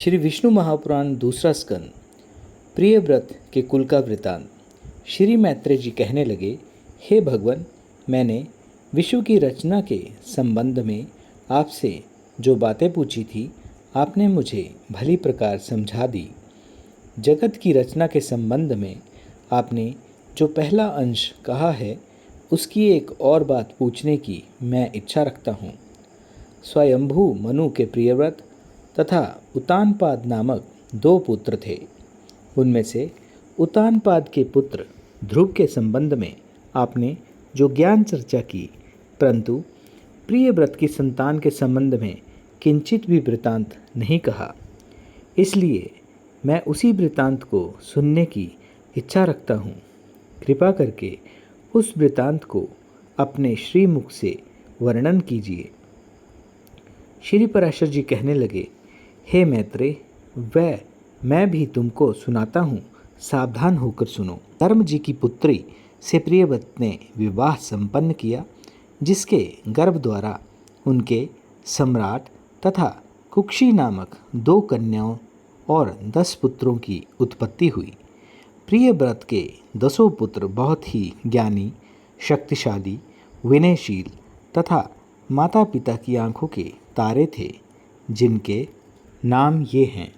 श्री विष्णु महापुराण दूसरा स्कंद। प्रिय व्रत के कुल का वृतांत। श्री मैत्रेय जी कहने लगे, हे भगवान, मैंने विश्व की रचना के संबंध में आपसे जो बातें पूछी थी, आपने मुझे भली प्रकार समझा दी। जगत की रचना के संबंध में आपने जो पहला अंश कहा है, उसकी एक और बात पूछने की मैं इच्छा रखता हूँ। स्वयंभू मनु के प्रियव्रत तथा उतानपाद नामक दो पुत्र थे। उनमें से उतानपाद के पुत्र ध्रुव के संबंध में आपने जो ज्ञान चर्चा की, परंतु प्रियव्रत की संतान के संबंध में किंचित भी वृतांत नहीं कहा। इसलिए मैं उसी वृतांत को सुनने की इच्छा रखता हूँ। कृपा करके उस वृतांत को अपने श्रीमुख से वर्णन कीजिए। श्री पराशर जी कहने लगे, हे मैत्रेय, मैं भी तुमको सुनाता हूँ, सावधान होकर सुनो। धर्म जी की पुत्री से प्रियव्रत ने विवाह संपन्न किया, जिसके गर्भ द्वारा उनके सम्राट तथा कुक्षी नामक 2 कन्याओं और 10 पुत्रों की उत्पत्ति हुई। प्रियव्रत के 10 पुत्र बहुत ही ज्ञानी, शक्तिशाली, विनयशील तथा माता पिता की आंखों के तारे थे, जिनके नाम ये हैं: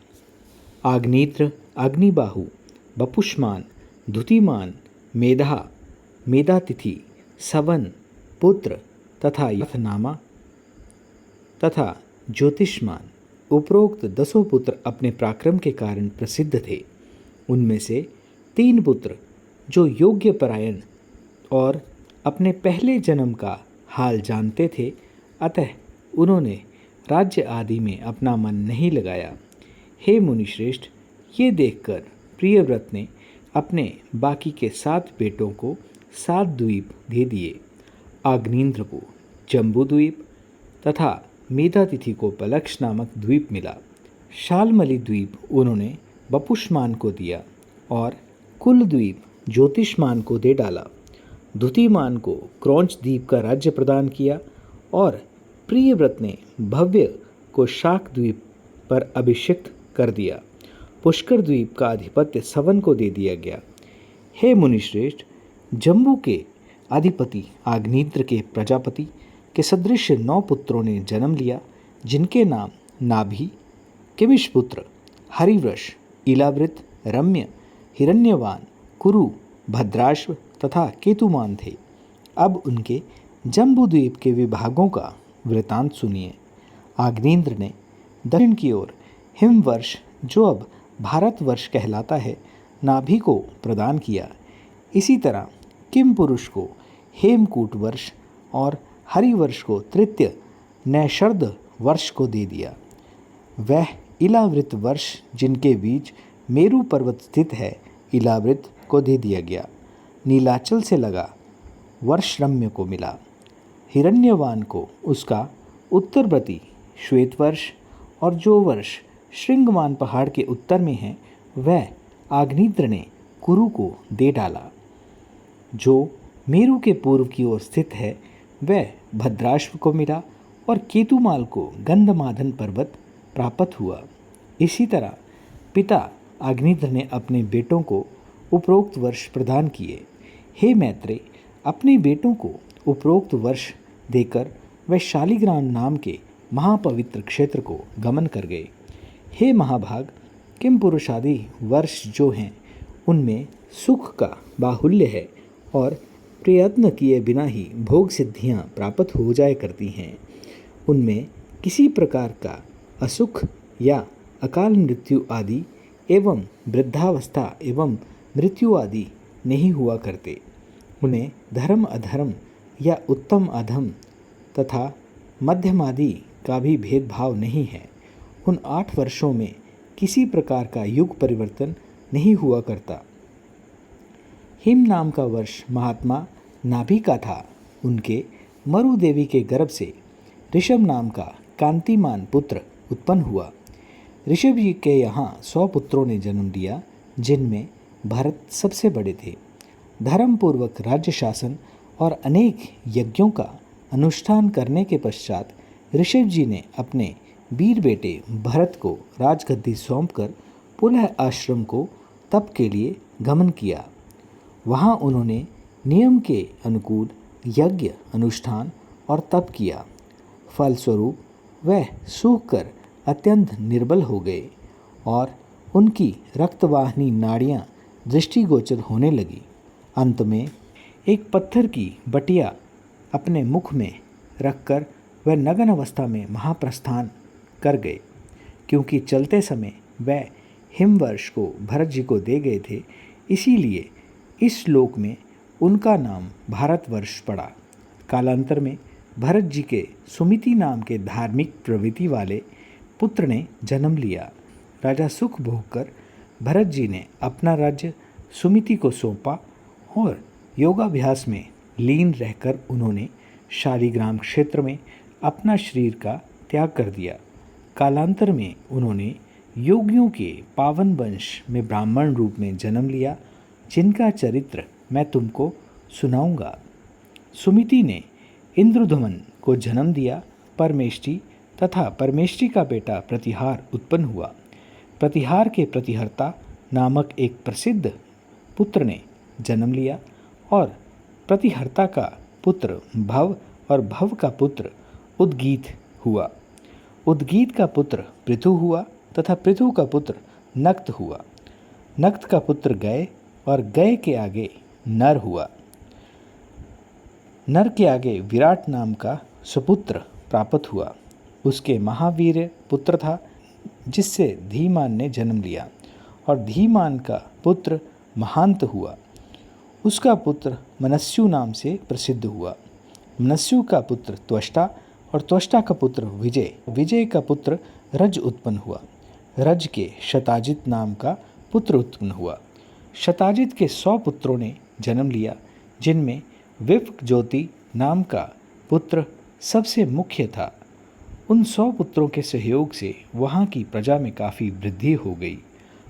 आग्नेत्र, अग्निबाहु, बपुष्मान, द्युतिमान, मेधा, मेधातिथि, सवन, पुत्र तथा यथनामा तथा ज्योतिष्मान। उपरोक्त 10 पुत्र अपने पराक्रम के कारण प्रसिद्ध थे। उनमें से 3 पुत्र जो योग्य परायण और अपने पहले जन्म का हाल जानते थे, अतः उन्होंने राज्य आदि में अपना मन नहीं लगाया। हे मुनिश्रेष्ठ, ये देखकर प्रियव्रत ने अपने बाकी के 7 बेटों को 7 द्वीप दे दिए। आग्नेन्द्र को जम्बूद्वीप तथा मेधातिथि को पलक्ष नामक द्वीप मिला। शालमली द्वीप उन्होंने बपुष्मान को दिया और कुलद्वीप ज्योतिष्मान को दे डाला। द्युतिमान को क्रौंच द्वीप का राज्य प्रदान किया और प्रियव्रत ने भव्य को शाक द्वीप पर अभिषिक्त कर दिया। पुष्कर द्वीप का आधिपत्य सवन को दे दिया गया। हे मुनिश्रेष्ठ, जम्बू के अधिपति आग्नेत्र के प्रजापति के सदृश 9 पुत्रों ने जन्म लिया, जिनके नाम नाभि, किमिष्पुत्र, हरिवृष, इलावृत, रम्य, हिरण्यवान, कुरु, भद्राश्व तथा केतुमान थे। अब उनके जम्बूद्वीप के विभागों का वृतांत सुनिए। आग्नेन्द्र ने दक्षिण की ओर हिमवर्ष, जो अब भारतवर्ष कहलाता है, नाभि को प्रदान किया। इसी तरह किम पुरुष को हेमकूट वर्ष और हरिवर्ष को तृतीय नैषर्द वर्ष को दे दिया। वह इलावृत वर्ष, जिनके बीच मेरु पर्वत स्थित है, इलावृत को दे दिया गया। नीलाचल से लगा वर्ष रम्य को मिला। हिरण्यवान को उसका उत्तरवर्ती श्वेतवर्ष और जो वर्ष श्रृंगमान पहाड़ के उत्तर में है, वह आग्नेत्र ने कुरु को दे डाला। जो मेरु के पूर्व की ओर स्थित है, वह भद्राश्व को मिला और केतुमाल को गंधमादन पर्वत प्राप्त हुआ। इसी तरह पिता आग्नेत्र ने अपने बेटों को उपरोक्त वर्ष प्रदान किए। हे मैत्रेय, अपने बेटों को उपरोक्त वर्ष देकर वह शालिग्राम नाम के महापवित्र क्षेत्र को गमन कर गए। हे महाभाग, किम पुरुषादि वर्ष जो हैं, उनमें सुख का बाहुल्य है और प्रयत्न किए बिना ही भोग सिद्धियां प्राप्त हो जाया करती हैं। उनमें किसी प्रकार का असुख या अकाल मृत्यु आदि एवं वृद्धावस्था एवं मृत्यु आदि नहीं हुआ करते। उन्हें धर्म अधर्म या उत्तम अधम तथा मध्यमादि का भी भेदभाव नहीं है। उन 8 वर्षों में किसी प्रकार का युग परिवर्तन नहीं हुआ करता। हिम नाम का वर्ष महात्मा नाभि का था। उनके मरु देवी के गर्भ से ऋषभ नाम का कांतिमान पुत्र उत्पन्न हुआ। ऋषभ जी के यहाँ 100 पुत्रों ने जन्म लिया, जिनमें भरत सबसे बड़े थे। धर्मपूर्वक राज्य शासन और अनेक यज्ञों का अनुष्ठान करने के पश्चात ऋषभ जी ने अपने वीर बेटे भरत को राजगद्दी सौंपकर पुनः आश्रम को तप के लिए गमन किया। वहाँ उन्होंने नियम के अनुकूल यज्ञ अनुष्ठान और तप किया। फलस्वरूप वह सूख कर अत्यंत निर्बल हो गए और उनकी रक्तवाहिनी नाड़ियाँ दृष्टिगोचर होने लगी। अंत में एक पत्थर की बटिया अपने मुख में रखकर वह नग्न अवस्था में महाप्रस्थान कर गए। क्योंकि चलते समय वह हिमवर्ष को भरत जी को दे गए थे, इसीलिए इस श्लोक में उनका नाम भारतवर्ष पड़ा। कालांतर में भरत जी के सुमिति नाम के धार्मिक प्रवृत्ति वाले पुत्र ने जन्म लिया। राजा सुख भोग कर भरत जी ने अपना राज्य सुमिति को सौंपा और योगाभ्यास में लीन रहकर उन्होंने शालिग्राम क्षेत्र में अपना शरीर का त्याग कर दिया। कालांतर में उन्होंने योगियों के पावन वंश में ब्राह्मण रूप में जन्म लिया, जिनका चरित्र मैं तुमको सुनाऊंगा। सुमिति ने इंद्रधुमन को जन्म दिया। परमेष्टि तथा परमेष्टि का बेटा प्रतिहार उत्पन्न हुआ। प्रतिहार के प्रतिहर्ता नामक एक प्रसिद्ध पुत्र ने जन्म लिया और प्रतिहर्ता का पुत्र भव और भव का पुत्र उद्गीत हुआ। उद्गीत का पुत्र पृथु हुआ तथा पृथु का पुत्र नक्त हुआ। नक्त का पुत्र गय और गय के आगे नर हुआ। नर के आगे विराट नाम का सुपुत्र प्राप्त हुआ। उसके महावीर पुत्र था, जिससे धीमान ने जन्म लिया और धीमान का पुत्र महांत हुआ। उसका पुत्र मनस्यु नाम से प्रसिद्ध हुआ। मनस्यु का पुत्र त्वष्टा और त्वष्टा का पुत्र विजय। विजय का पुत्र रज उत्पन्न हुआ। रज के शताजित नाम का पुत्र उत्पन्न हुआ। शताजित के 100 पुत्रों ने जन्म लिया, जिनमें विप्र ज्योति नाम का पुत्र सबसे मुख्य था। उन 100 पुत्रों के सहयोग से वहाँ की प्रजा में काफ़ी वृद्धि हो गई।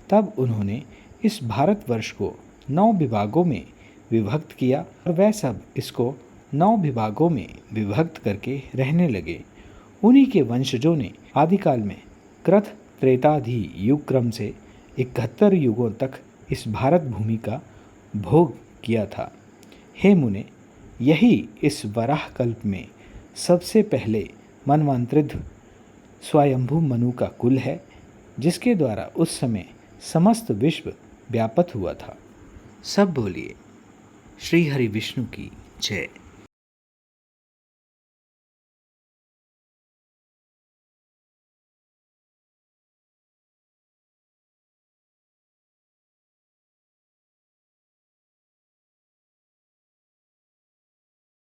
तब उन्होंने इस भारतवर्ष को 9 विभागों में विभक्त किया और वह सब इसको 9 विभागों में विभक्त करके रहने लगे। उन्हीं के वंशजों ने आदिकाल में कृत त्रेताधि युग क्रम से 71 युगों तक इस भारत भूमि का भोग किया था। हे मुने, यही इस वराह कल्प में सबसे पहले मनवंतरिद्ध स्वयंभू मनु का कुल है, जिसके द्वारा उस समय समस्त विश्व व्यापत हुआ था। सब बोलिए श्री हरि विष्णु की जय।